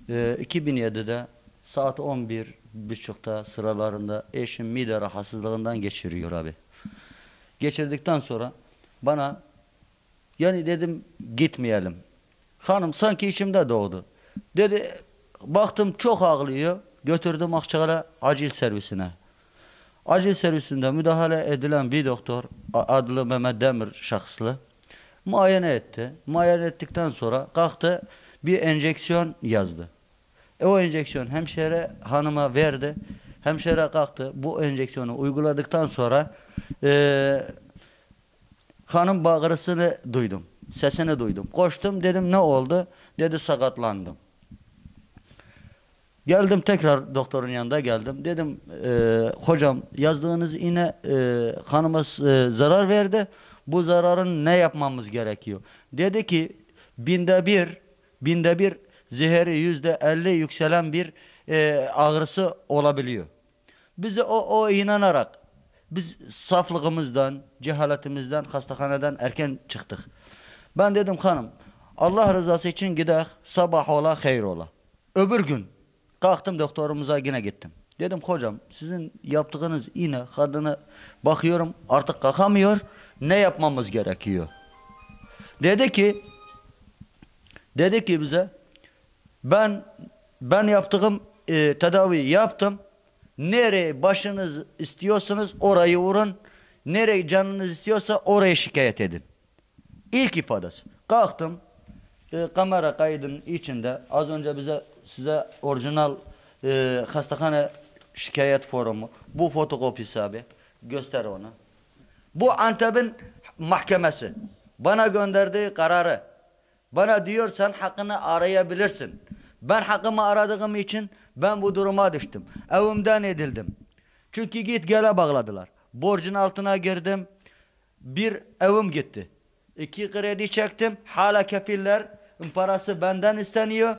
2007'de saat 11.30'da sıralarında eşim mide rahatsızlığından geçiriyor abi. Geçirdikten sonra bana yani dedim gitmeyelim. Hanım sanki içimde doğdu. Dedi baktım çok ağlıyor. Götürdüm Akçakar'a acil servisine. Acil servisinde müdahale edilen bir doktor adlı Mehmet Demir şahıslı muayene etti. Muayene ettikten sonra kalktı bir enjeksiyon yazdı. O enjeksiyon hemşire hanıma verdi. Hemşire kalktı. Bu enjeksiyonu uyguladıktan sonra hanım bağırısını duydum. Sesini duydum. Koştum dedim ne oldu? Dedi sakatlandım. Geldim tekrar doktorun yanında geldim. Dedim hocam yazdığınız iğne hanıma zarar verdi. Bu zararın ne yapmamız gerekiyor? Dedi ki binde bir zehri %50 yükselen bir ağrısı olabiliyor. Bize o inanarak biz saflığımızdan, cehaletimizden, hastahaneden erken çıktık. Ben dedim hanım Allah rızası için gidelim sabah ola hayır ola. Öbür gün kalktım doktorumuza yine gittim. Dedim hocam sizin yaptığınız iğne kadına bakıyorum artık kalkamıyor. Ne yapmamız gerekiyor? Dedi ki bize ben yaptığım tedaviyi yaptım. Nereye başınız istiyorsanız orayı vurun. Nereye canınız istiyorsa oraya şikayet edin. İlk ifadesi. Kalktım. Kamera kaydının içinde az önce size orijinal hastahane şikayet forumu. Bu fotokopisi abi. Göster onu. Bu Antep'in mahkemesi. Bana gönderdiği kararı. Bana diyor sen hakkını arayabilirsin. Ben hakkımı aradığım için ben bu duruma düştüm. Evimden edildim. Çünkü git gele bağladılar. Borcun altına girdim. Bir evim gitti. 2 kredi çektim. Hala kefiller parası benden isteniyor.